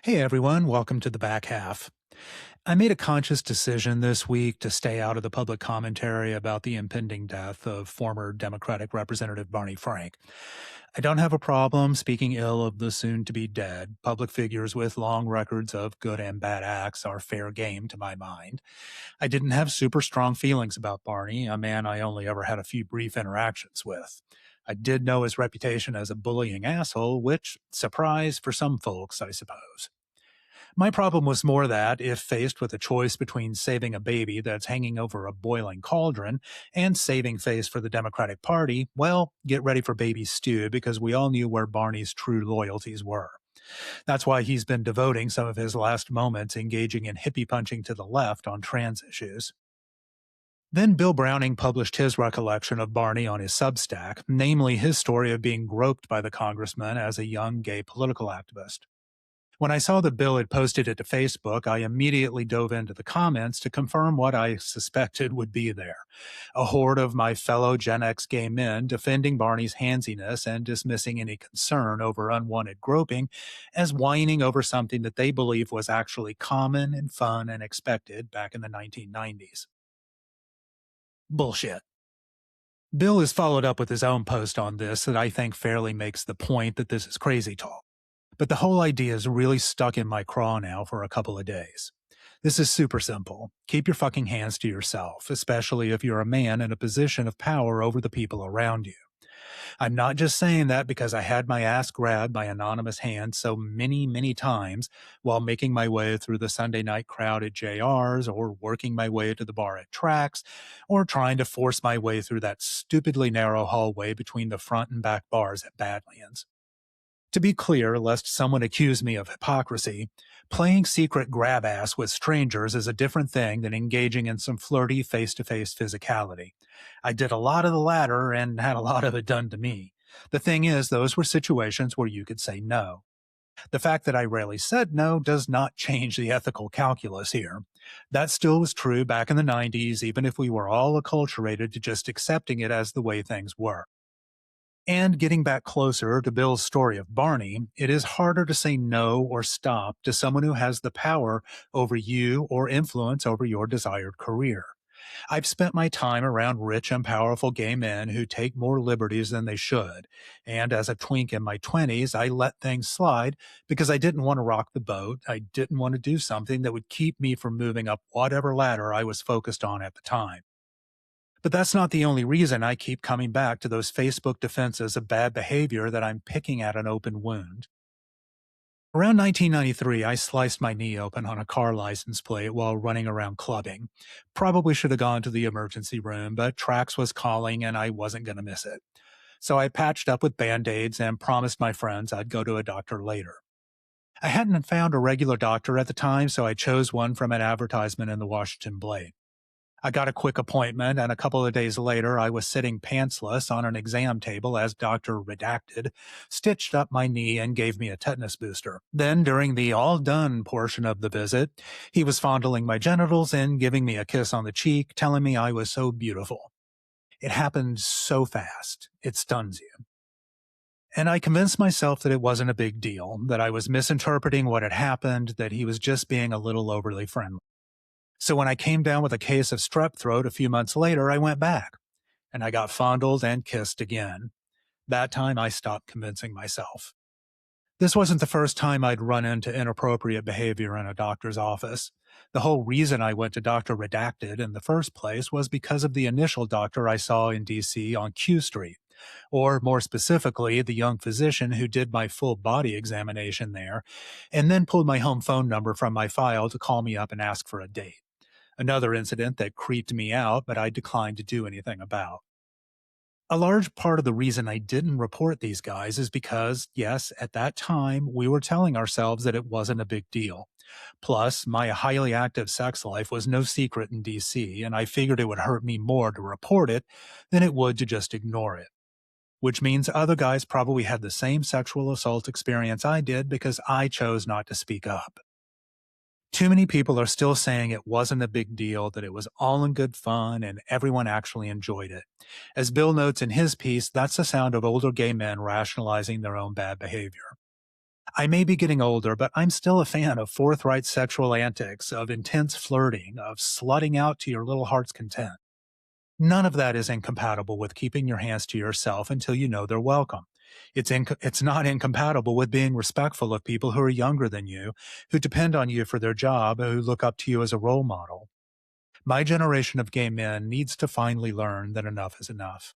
Hey everyone, welcome to the back half. I made a conscious decision this week to stay out of the public commentary about the impending death of former Democratic Representative Barney Frank. I don't have a problem speaking ill of the soon to be dead. Public figures with long records of good and bad acts are fair game to my mind. I didn't have super strong feelings about Barney, a man I only ever had a few brief interactions with. I did know his reputation as a bullying asshole, which, surprise for some folks, I suppose. My problem was more that, if faced with a choice between saving a baby that's hanging over a boiling cauldron and saving face for the Democratic Party, well, get ready for baby stew because we all knew where Barney's true loyalties were. That's why he's been devoting some of his last moments engaging in hippie punching to the left on trans issues. Then Bil Browning published his recollection of Barney on his Substack, namely his story of being groped by the congressman as a young gay political activist. When I saw that Bill had posted it to Facebook, I immediately dove into the comments to confirm what I suspected would be there. A horde of my fellow Gen X gay men defending Barney's handsiness and dismissing any concern over unwanted groping as whining over something that they believe was actually common and fun and expected back in the 1990s. Bullshit. Bill has followed up with his own post on this that I think fairly makes the point that this is crazy talk. But the whole idea is really stuck in my craw now for a couple of days. This is super simple. Keep your fucking hands to yourself, especially if you're a man in a position of power over the people around you. I'm not just saying that because I had my ass grabbed by anonymous hands so many times while making my way through the Sunday night crowd at JR's or working my way to the bar at Trax or trying to force my way through that stupidly narrow hallway between the front and back bars at Badlands. To be clear, lest someone accuse me of hypocrisy, playing secret grab ass with strangers is a different thing than engaging in some flirty face to face physicality. I did a lot of the latter and had a lot of it done to me. The thing is, those were situations where you could say no. The fact that I rarely said no does not change the ethical calculus here. That still was true back in the 90s, even if we were all acculturated to just accepting it as the way things were. And getting back closer to Bill's story of Barney, it is harder to say no or stop to someone who has the power over you or influence over your desired career. I've spent my time around rich and powerful gay men who take more liberties than they should. And as a twink in my 20s, I let things slide because I didn't want to rock the boat. I didn't want to do something that would keep me from moving up whatever ladder I was focused on at the time. But that's not the only reason I keep coming back to those Facebook defenses of bad behavior that I'm picking at an open wound. Around 1993, I sliced my knee open on a car license plate while running around clubbing. Probably should have gone to the emergency room, but Trax was calling and I wasn't going to miss it. So I patched up with band-aids and promised my friends I'd go to a doctor later. I hadn't found a regular doctor at the time, so I chose one from an advertisement in the Washington Blade. I got a quick appointment, and a couple of days later, I was sitting pantsless on an exam table as Dr. Redacted stitched up my knee and gave me a tetanus booster. Then, during the all done portion of the visit, he was fondling my genitals and giving me a kiss on the cheek, telling me I was so beautiful. It happened so fast, it stuns you. And I convinced myself that it wasn't a big deal, that I was misinterpreting what had happened, that he was just being a little overly friendly. So when I came down with a case of strep throat a few months later, I went back and I got fondled and kissed again. That time I stopped convincing myself. This wasn't the first time I'd run into inappropriate behavior in a doctor's office. The whole reason I went to Dr. Redacted in the first place was because of the initial doctor I saw in DC on Q Street, or more specifically, the young physician who did my full body examination there, and then pulled my home phone number from my file to call me up and ask for a date. Another incident that creeped me out, but I declined to do anything about. A large part of the reason I didn't report these guys is because, yes, at that time, we were telling ourselves that it wasn't a big deal. Plus, my highly active sex life was no secret in DC, and I figured it would hurt me more to report it than it would to just ignore it. Which means other guys probably had the same sexual assault experience I did because I chose not to speak up. Too many people are still saying it wasn't a big deal, that it was all in good fun, and everyone actually enjoyed it. As Bill notes in his piece, that's the sound of older gay men rationalizing their own bad behavior. I may be getting older, but I'm still a fan of forthright sexual antics, of intense flirting, of slutting out to your little heart's content. None of that is incompatible with keeping your hands to yourself until you know they're welcome. It's not incompatible with being respectful of people who are younger than you, who depend on you for their job, who look up to you as a role model. My generation of gay men needs to finally learn that enough is enough.